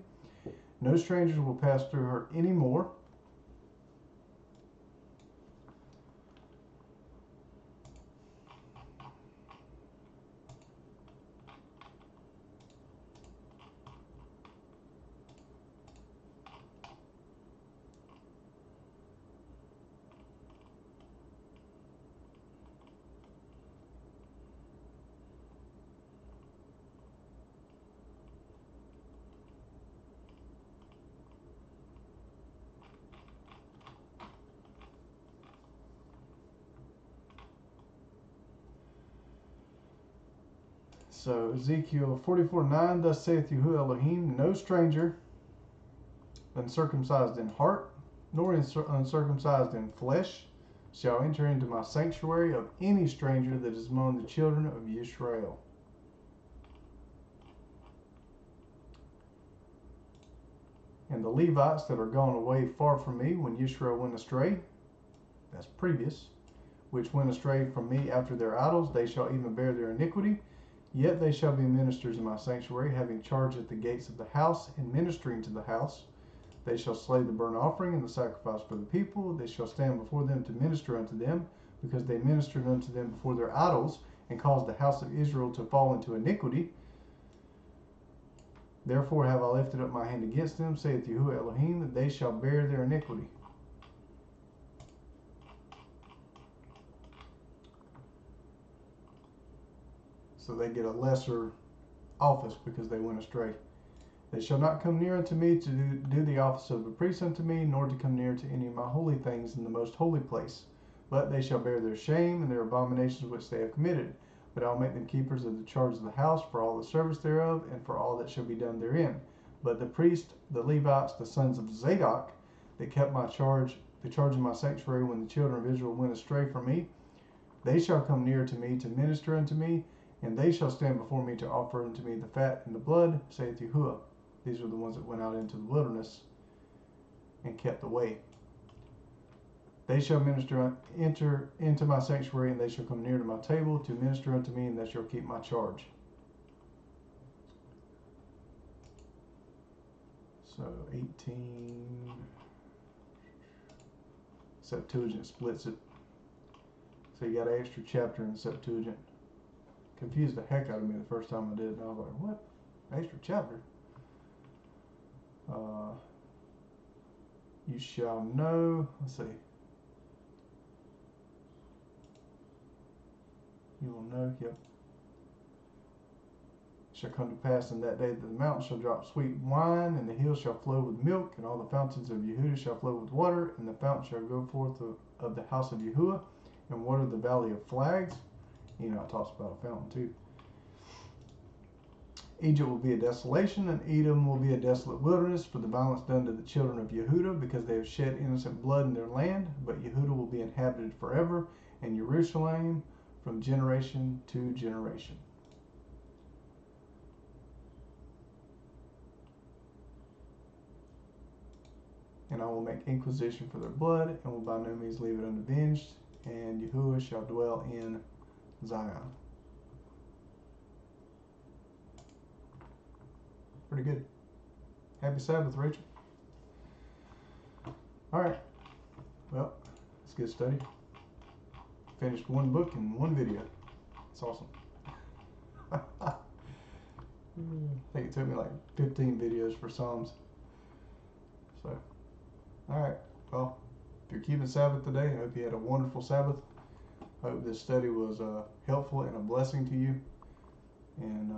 No strangers will pass through her anymore. So Ezekiel 44:9, thus saith Yahuwah Elohim, no stranger, uncircumcised in heart, nor uncircumcised in flesh, shall enter into my sanctuary of any stranger that is among the children of Israel. And the Levites that are gone away far from me when Israel went astray, that's previous, which went astray from me after their idols, they shall even bear their iniquity. Yet they shall be ministers in my sanctuary, having charge at the gates of the house, and ministering to the house. They shall slay the burnt offering and the sacrifice for the people. They shall stand before them to minister unto them, because they ministered unto them before their idols, and caused the house of Israel to fall into iniquity. Therefore have I lifted up my hand against them, saith Yahuwah Elohim, that they shall bear their iniquity. So they get a lesser office because they went astray. They shall not come near unto me to do the office of a priest unto me, nor to come near to any of my holy things in the most holy place. But they shall bear their shame and their abominations which they have committed. But I will make them keepers of the charge of the house for all the service thereof, and for all that shall be done therein. But the priests, the Levites, the sons of Zadok, that kept my charge, the charge of my sanctuary when the children of Israel went astray from me, they shall come near to me to minister unto me, and they shall stand before me to offer unto me the fat and the blood, saith Yahuwah. These are the ones that went out into the wilderness and kept the way. They shall enter into my sanctuary, and they shall come near to my table to minister unto me, and they shall keep my charge. So 18, Septuagint splits it. So you got an extra chapter in the Septuagint. Confused the heck out of me the first time I did it, and I was like, what? Extra chapter? You shall know, let's see. You will know, yep. It shall come to pass in that day that the mountains shall drop sweet wine, and the hills shall flow with milk, and all the fountains of Yehudah shall flow with water, and the fountain shall go forth of the house of Yahuwah, and water the valley of flags. You know, it talks about a fountain too. Egypt will be a desolation, and Edom will be a desolate wilderness for the violence done to the children of Yehudah, because they have shed innocent blood in their land. But Yehudah will be inhabited forever, and Jerusalem from generation to generation. And I will make inquisition for their blood, and will by no means leave it unavenged, and Yahuwah shall dwell in Zion. Pretty good. Happy Sabbath, Rachel. Alright. Well, it's a good study. Finished one book in one video. It's awesome. I think it took me like 15 videos for Psalms. So, alright. Well, if you're keeping Sabbath today, I hope you had a wonderful Sabbath. I hope this study was helpful and a blessing to you. And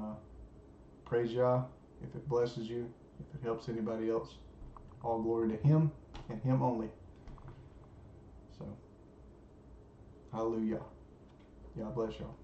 praise Yah if it blesses you, if it helps anybody else. All glory to Him and Him only. So, hallelujah. Yah bless y'all.